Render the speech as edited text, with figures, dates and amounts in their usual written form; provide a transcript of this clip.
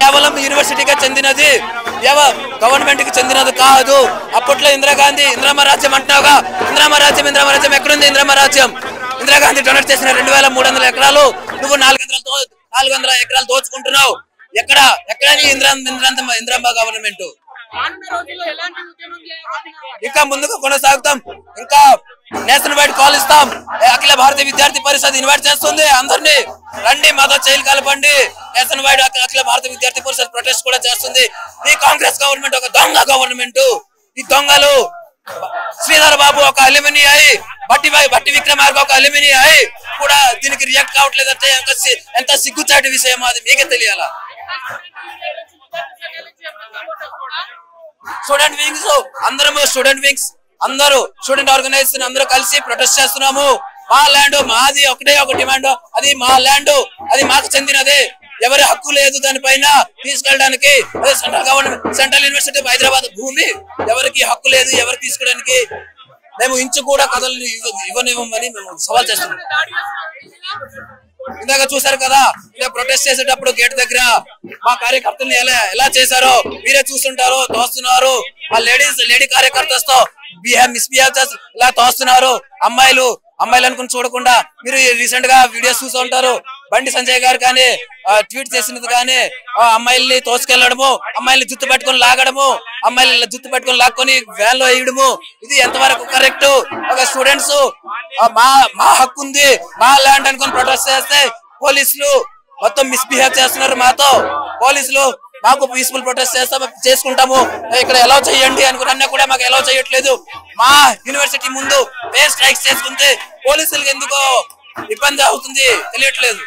కేవలం యూనివర్సిటీకి చెందినది, గవర్నమెంట్ కి చెందినది కాదు. అప్పట్లో ఇందిరాగాంధీ ఇందిరమ్మ రాజ్యం అంటున్నావుగా, ఇందిరమ్మ రాజ్యం ఎక్కడుంది? ఇందిరమ్మ రాజ్యం ఇందిరాగాంధీ డొనేట్ చేసిన 2300 ఎకరాలు నువ్వు 400 ఎకరాలు దోచుకుంటున్నావు. ఎక్కడ ఇందిరమ్మ గవర్నమెంట్? ఇంకా ముందుకు కొనసాగుతాం, ఇంకా నేషనల్ వైడ్ కాల్ ఇస్తాం. అఖిల భారతీయ విద్యార్థి పరిషత్ ఇన్వైట్ చేస్తుంది అందరినీ, రండి మాతో చైలు కలపండి. నేషనల్ వైడ్ అఖిల భారతీయ విద్యార్థి పరిషత్ ప్రొటెస్ట్ కూడా చేస్తుంది. ఈ కాంగ్రెస్ గవర్నమెంట్ ఒక దొంగ గవర్నమెంట్. ఈ దొంగలు శ్రీధర్ బాబు ఒక అల్యూమిని అయి, బట్టి విక్రమార్క ఒక అల్యూమిని అయి కూడా దీనికి రియాక్ట్ కావట్లేదంటే ఎంత సిగ్గుచాటి విషయం అది మీకే తెలియాలా? స్టూడెంట్ వింగ్స్ అందరూ స్టూడెంట్ ఆర్గనైజేషన్ అందరూ కలిసి ప్రొటెస్ట్ చేస్తున్నాము. మా ల్యాండ్ మాది, ఒకటే ఒక డిమాండ్, అది మా ల్యాండ్, అది మాకు చెందినదే. ఎవరి హక్కు లేదు దానిపైన తీసుకెళ్ళడానికి. అదే సెంట్రల్ యూనివర్సిటీ ఆఫ్ హైదరాబాద్ భూమి ఎవరికి హక్కు లేదు, ఎవరు తీసుకోవడానికి. మేము ఇంచు కూడా కథలు ఇవ్వనివ్వమని మేము సవాల్ చేస్తున్నాం. ఇందాక చూసారు కదా, ఇలా ప్రొటెస్ట్ చేసేటప్పుడు గేట్ దగ్గర మా కార్యకర్తల్ని ఎలా చేశారో మీరే చూస్తుంటారు. తోస్తున్నారు, ఆ లేడీ కార్యకర్తలతో మిస్బిహేవ్ చేసి ఇలా తోస్తున్నారు. అమ్మాయిలు అనుకుని చూడకుండా మీరు రీసెంట్ గా వీడియోస్ చూస్తూ ఉంటారు. బండి సంజయ్ గారు కానీ ట్వీట్ చేసినది కానీ అమ్మాయిల్ని తోసుకెళ్లడము, అమ్మాయిల్ని జుత్తు పట్టుకొని లాగడము, అమ్మాయిలు జుత్తు పట్టుకొని లాక్కొని వ్యాన్ లో వేయడము, ఇది ఎంతవరకు కరెక్ట్? ఒక స్టూడెంట్స్ మా హక్కు ఉంది, మా ల్యాండ్ అనుకుని ప్రొటెస్ట్ చేస్తే పోలీసులు మొత్తం మిస్బిహేవ్ చేస్తున్నారు మాతో. పోలీసులు మాకు పీస్ఫుల్ ప్రొటెస్ట్ చేసుకుంటాము, ఇక్కడ ఎలా చేయండి అనుకున్నా కూడా మాకు ఎలా చేయట్లేదు. మా యూనివర్సిటీ ముందు స్ట్రైక్స్ చేసుకుంటే పోలీసులకు ఎందుకో ఇబ్బంది అవుతుంది తెలియట్లేదు.